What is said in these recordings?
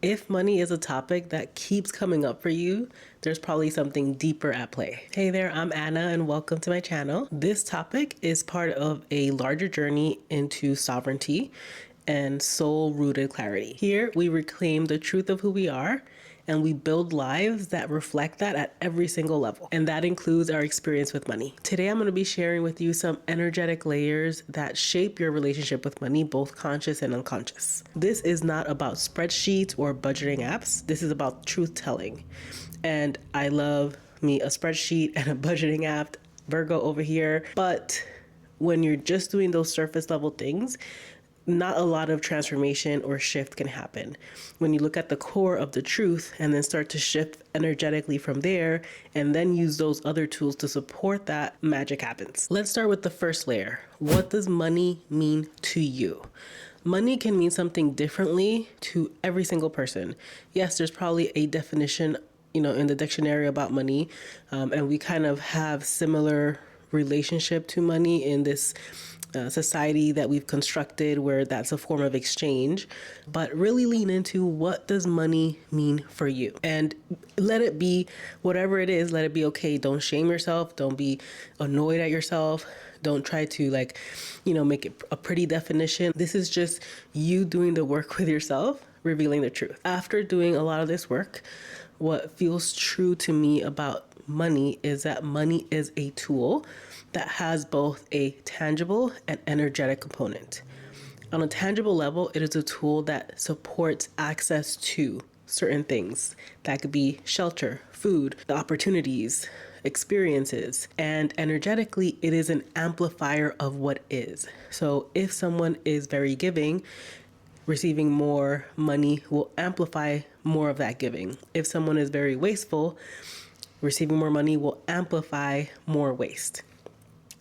If money is a topic that keeps coming up for you, there's probably something deeper at play. Hey there, I'm Anna and welcome to my channel. This topic is part of a larger journey into sovereignty and soul-rooted clarity. Here, we reclaim the truth of who we are and we build lives that reflect that at every single level. And that includes our experience with money. Today, I'm going to be sharing with you some energetic layers that shape your relationship with money, both conscious and unconscious. This is not about spreadsheets or budgeting apps. This is about truth telling. And I love me a spreadsheet and a budgeting app, Virgo over here. But when you're just doing those surface level things, not a lot of transformation or shift can happen. When you look at the core of the truth and then start to shift energetically from there and then use those other tools to support that, magic happens. Let's start with the first layer. What does money mean to you? Money can mean something differently to every single person. Yes, there's probably a definition, in the dictionary about money, and we kind of have similar relationship to money in this society that we've constructed where that's a form of exchange. But really lean into, what does money mean for you? And let it be whatever it is, let it be okay. Don't shame yourself. Don't be annoyed at yourself. Don't try to make it a pretty definition. This is just you doing the work with yourself, revealing the truth. After doing a lot of this work, what feels true to me about money is that money is a tool that has both a tangible and energetic component. On a tangible level, it is a tool that supports access to certain things. That could be shelter, food, the opportunities, experiences, and energetically, it is an amplifier of what is. So if someone is very giving, receiving more money will amplify more of that giving. If someone is very wasteful, receiving more money will amplify more waste.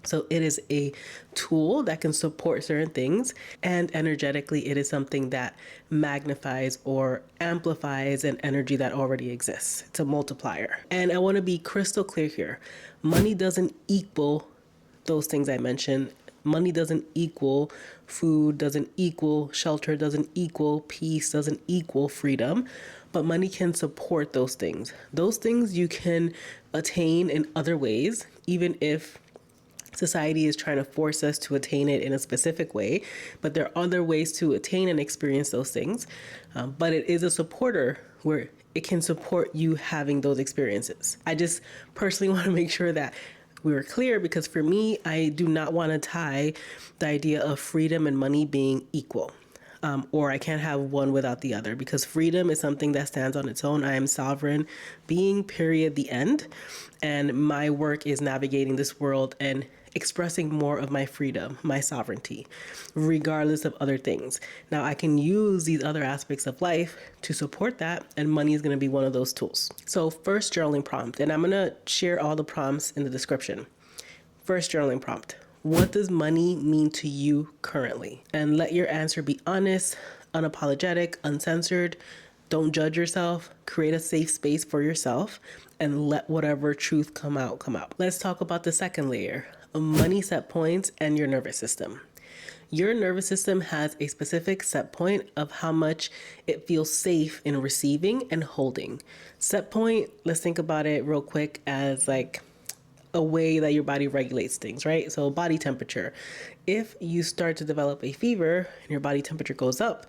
So it is a tool that can support certain things, and energetically it is something that magnifies or amplifies an energy that already exists. It's a multiplier. And I want to be crystal clear here. Money doesn't equal those things I mentioned. Money doesn't equal food, doesn't equal shelter, doesn't equal peace, doesn't equal freedom. But money can support those things. Those things you can attain in other ways, even if society is trying to force us to attain it in a specific way. But there are other ways to attain and experience those things. But it is a supporter where it can support you having those experiences. I just personally want to make sure that we were clear, because for me, I do not want to tie the idea of freedom and money being equal. Or I can't have one without the other, because freedom is something that stands on its own. I am sovereign being, period, the end. And my work is navigating this world and expressing more of my freedom, my sovereignty, regardless of other things. Now, I can use these other aspects of life to support that, and money is going to be one of those tools. So first journaling prompt, and I'm going to share all the prompts in the description. First journaling prompt. What does money mean to you currently? And let your answer be honest, unapologetic, uncensored. Don't judge yourself. Create a safe space for yourself and let whatever truth come out. Let's talk about the second layer, money set points and your nervous system. Your nervous system has a specific set point of how much it feels safe in receiving and holding. Set point, let's think about it real quick as like a way that your body regulates things, right? So body temperature. If you start to develop a fever and your body temperature goes up,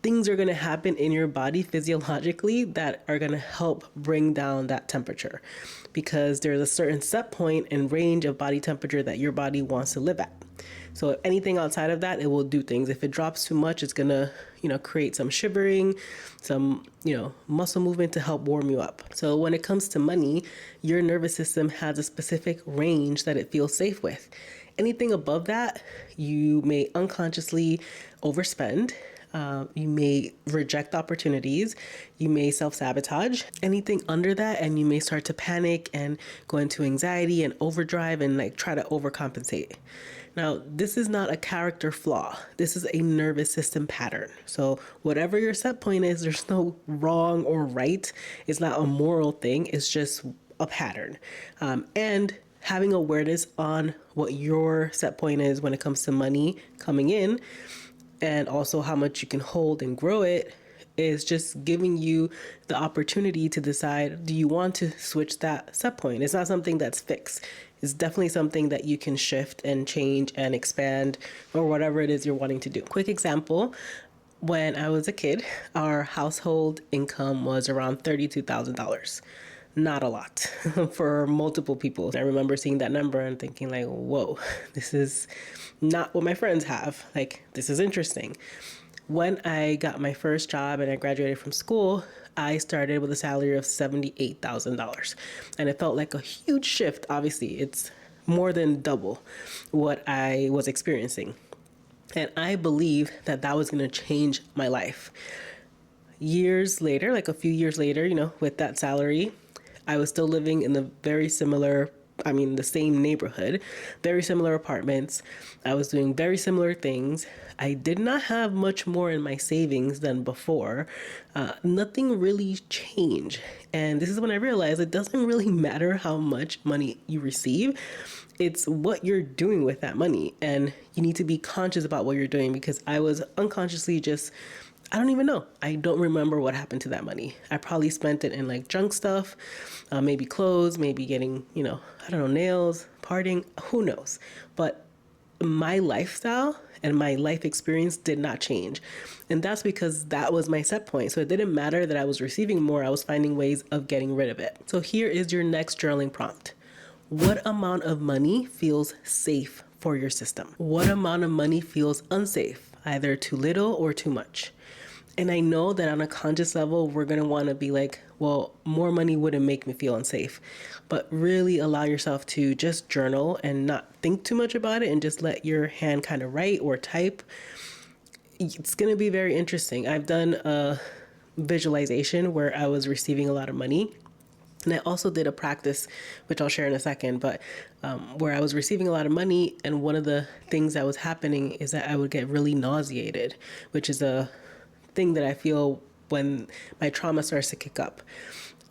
things are going to happen in your body physiologically that are going to help bring down that temperature, because there's a certain set point and range of body temperature that your body wants to live at. So if anything outside of that, it will do things. If it drops too much, it's going to, create some shivering, some, muscle movement to help warm you up. So when it comes to money, your nervous system has a specific range that it feels safe with. Anything above that, you may unconsciously overspend. You may reject opportunities. You may self-sabotage. Anything under that, and you may start to panic and go into anxiety and overdrive and try to overcompensate. Now, this is not a character flaw. This is a nervous system pattern. So whatever your set point is, there's no wrong or right. It's not a moral thing. It's just a pattern. And having awareness on what your set point is when it comes to money coming in, and also how much you can hold and grow it, is just giving you the opportunity to decide, do you want to switch that set point? It's not something that's fixed. It's definitely something that you can shift and change and expand, or whatever it is you're wanting to do. Quick example, when I was a kid, our household income was around $32,000. Not a lot for multiple people. I remember seeing that number and thinking like, whoa, this is not what my friends have. Like, this is interesting. When I got my first job and I graduated from school, I started with a salary of $78,000. And it felt like a huge shift. Obviously, it's more than double what I was experiencing. And I believe that that was going to change my life. Years later, like a few years later, with that salary, I was still living in the the same neighborhood, very similar apartments. I was doing very similar things. I did not have much more in my savings than before. Nothing really changed. And this is when I realized it doesn't really matter how much money you receive. It's what you're doing with that money. And you need to be conscious about what you're doing, because I was unconsciously I don't even know. I don't remember what happened to that money. I probably spent it in like junk stuff, maybe clothes, maybe getting, nails, partying, who knows. But my lifestyle and my life experience did not change. And that's because that was my set point. So it didn't matter that I was receiving more, I was finding ways of getting rid of it. So here is your next journaling prompt. What amount of money feels safe for your system? What amount of money feels unsafe, either too little or too much? And I know that on a conscious level, we're going to want to be like, well, more money wouldn't make me feel unsafe. But really allow yourself to just journal and not think too much about it, and just let your hand kind of write or type. It's going to be very interesting. I've done a visualization where I was receiving a lot of money. And I also did a practice, which I'll share in a second, but where I was receiving a lot of money. And one of the things that was happening is that I would get really nauseated, which is a thing that I feel when my trauma starts to kick up.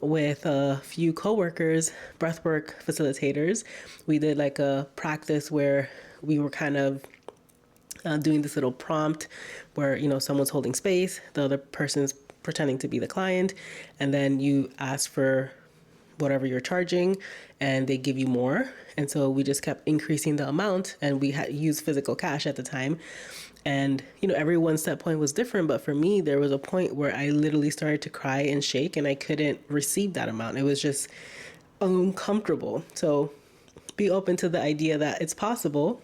With a few coworkers, breathwork facilitators, we did like a practice where we were kind of doing this little prompt where, someone's holding space, the other person's pretending to be the client, and then you ask for whatever you're charging and they give you more. And so we just kept increasing the amount, and we had used physical cash at the time. And, everyone's set point was different. But for me, there was a point where I literally started to cry and shake, and I couldn't receive that amount. It was just uncomfortable. So be open to the idea that it's possible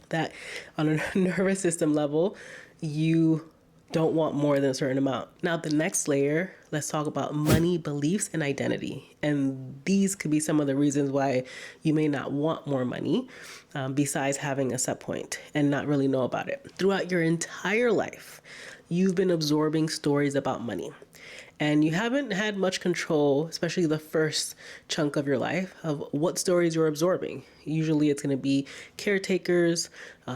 that on a nervous system level, you don't want more than a certain amount. Now, the next layer, let's talk about money, beliefs, and identity. And these could be some of the reasons why you may not want more money, besides having a set point and not really know about it. Throughout your entire life, you've been absorbing stories about money. And you haven't had much control, especially the first chunk of your life, of what stories you're absorbing. Usually it's going to be caretakers,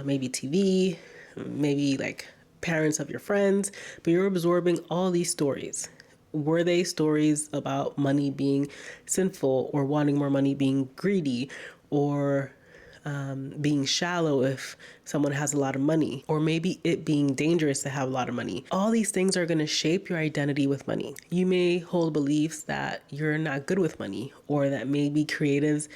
maybe TV, maybe like parents of your friends, but you're absorbing all these stories. Were they stories about money being sinful, or wanting more money being greedy, or being shallow if someone has a lot of money, or maybe it being dangerous to have a lot of money? All these things are going to shape your identity with money. You may hold beliefs that you're not good with money, or that maybe creatives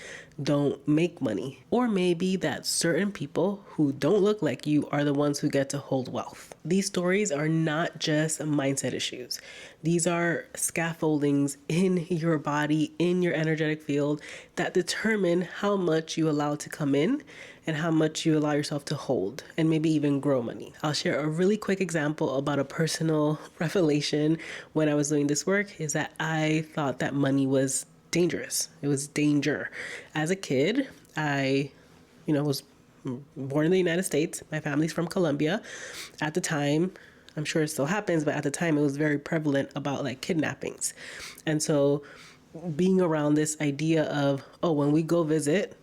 don't make money, or maybe that certain people who don't look like you are the ones who get to hold wealth. These stories are not just mindset issues. These are scaffoldings in your body, in your energetic field, that determine how much you allow to come in and how much you allow yourself to hold, and maybe even grow money. I'll share a really quick example about a personal revelation when I was doing this work, is that I thought that money was dangerous. It was danger. As a kid, I, was born in the United States. My family's from Colombia. At the time, I'm sure it still happens, but at the time it was very prevalent about like kidnappings. And so being around this idea of, when we go visit,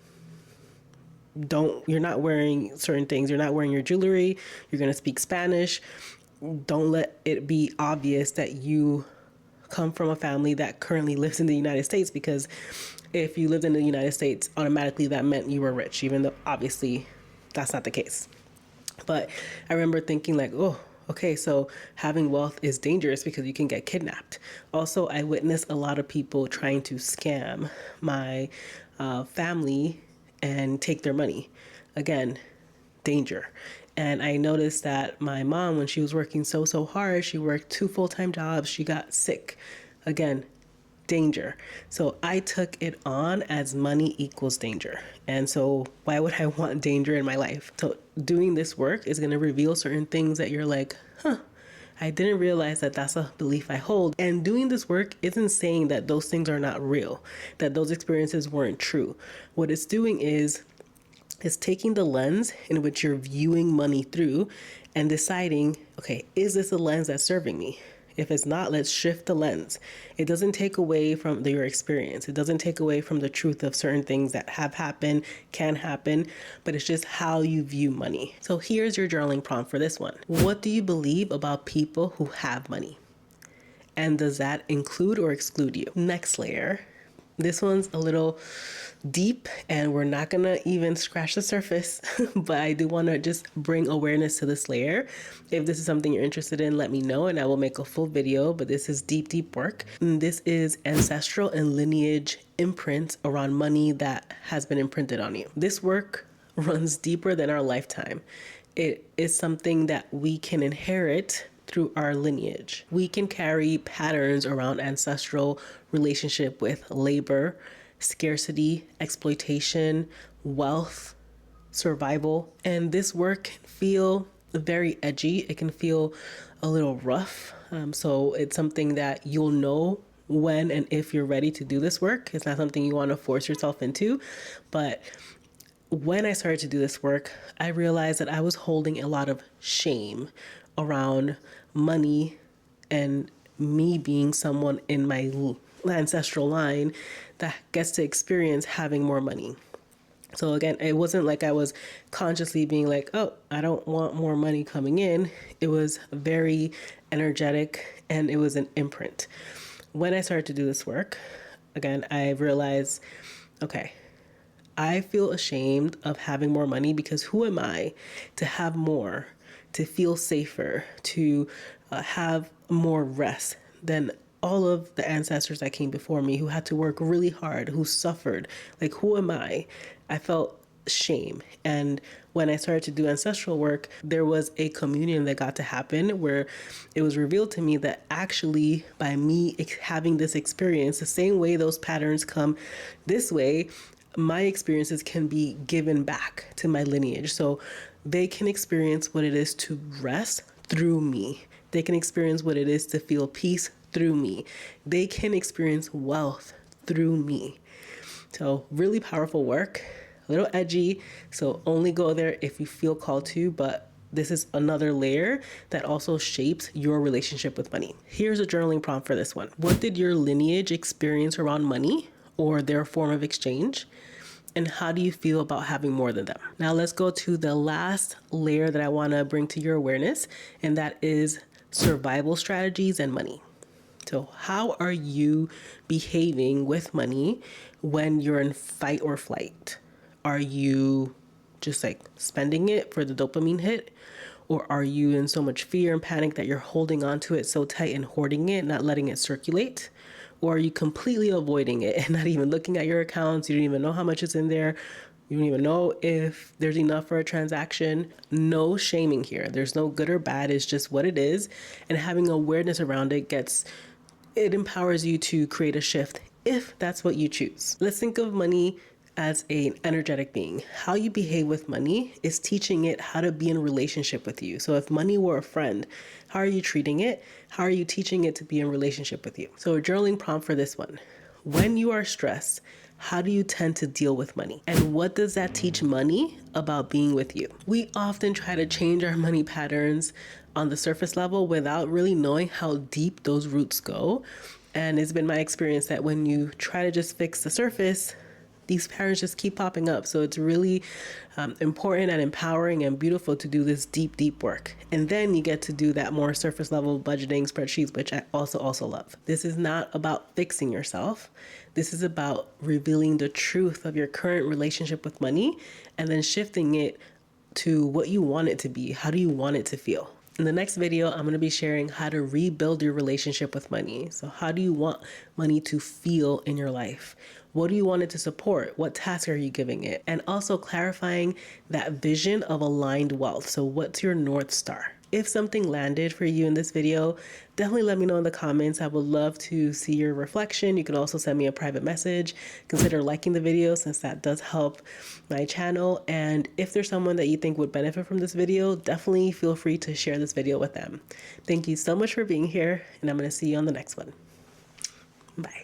you're not wearing certain things. You're not wearing your jewelry. You're going to speak Spanish. Don't let it be obvious that you come from a family that currently lives in the United States, because if you lived in the United States, automatically that meant you were rich, even though obviously that's not the case. But I remember thinking like, Okay, so having wealth is dangerous because you can get kidnapped. Also, I witnessed a lot of people trying to scam my family and take their money. Again, danger. And I noticed that my mom, when she was working so hard, she worked 2 full-time jobs, she got sick. Again, danger. So I took it on as money equals danger. And so why would I want danger in my life? So doing this work is going to reveal certain things that you're like, huh, I didn't realize that that's a belief I hold. And doing this work isn't saying that those things are not real, that those experiences weren't true. What it's doing is taking the lens in which you're viewing money through and deciding, okay, is this a lens that's serving me? If it's not, let's shift the lens. It doesn't take away from your experience. It doesn't take away from the truth of certain things that have happened, can happen, but it's just how you view money. So here's your journaling prompt for this one. What do you believe about people who have money? And does that include or exclude you? Next layer. This one's a little deep and we're not gonna even scratch the surface, but I do wanna just bring awareness to this layer. If this is something you're interested in, let me know and I will make a full video, but this is deep work. And this is Ancestral and Lineage imprint around money that has been imprinted on you. This work runs deeper than our lifetime. It is something that we can inherit through our lineage. We can carry patterns around ancestral relationship with labor, scarcity, exploitation, wealth, survival. And this work can feel very edgy. It can feel a little rough. So it's something that you'll know when and if you're ready to do this work. It's not something you want to force yourself into. But when I started to do this work, I realized that I was holding a lot of shame around money and me being someone in my ancestral line that gets to experience having more money. So again, it wasn't like I was consciously being like, oh, I don't want more money coming in. It was very energetic and it was an imprint. When I started to do this work, again, I realized, okay, I feel ashamed of having more money because who am I to have more, to feel safer, to have more rest than all of the ancestors that came before me who had to work really hard, who suffered. Like, who am I? I felt shame. And when I started to do ancestral work, there was a communion that got to happen where it was revealed to me that actually by me having this experience, the same way those patterns come this way, my experiences can be given back to my lineage. So they can experience what it is to rest through me. They can experience what it is to feel peace through me. They can experience wealth through me. So really powerful work, a little edgy. So only go there if you feel called to, but this is another layer that also shapes your relationship with money. Here's a journaling prompt for this one. What did your lineage experience around money or their form of exchange? And how do you feel about having more than them? Now let's go to the last layer that I want to bring to your awareness, and that is survival strategies and money. So how are you behaving with money when you're in fight or flight? Are you just like spending it for the dopamine hit? Or are you in so much fear and panic that you're holding on to it so tight and hoarding it, not letting it circulate? Or are you completely avoiding it and not even looking at your accounts? You don't even know how much is in there. You don't even know if there's enough for a transaction. No shaming here. There's no good or bad. It's just what it is. And having awareness around it it empowers you to create a shift if that's what you choose. Let's think of money as an energetic being. How you behave with money is teaching it how to be in relationship with you. So if money were a friend, how are you treating it? How are you teaching it to be in relationship with you? So a journaling prompt for this one. When you are stressed, how do you tend to deal with money? And what does that teach money about being with you? We often try to change our money patterns on the surface level without really knowing how deep those roots go. And it's been my experience that when you try to just fix the surface, these patterns just keep popping up. So it's really important and empowering and beautiful to do this deep work. And then you get to do that more surface level budgeting spreadsheets, which I also love. This is not about fixing yourself. This is about revealing the truth of your current relationship with money and then shifting it to what you want it to be. How do you want it to feel? In the next video, I'm going to be sharing how to rebuild your relationship with money. So how do you want money to feel in your life? What do you want it to support? What tasks are you giving it? And also clarifying that vision of aligned wealth. So what's your North Star? If something landed for you in this video, definitely let me know in the comments. I would love to see your reflection. You can also send me a private message. Consider liking the video since that does help my channel. And if there's someone that you think would benefit from this video, definitely feel free to share this video with them. Thank you so much for being here, and I'm going to see you on the next one. Bye.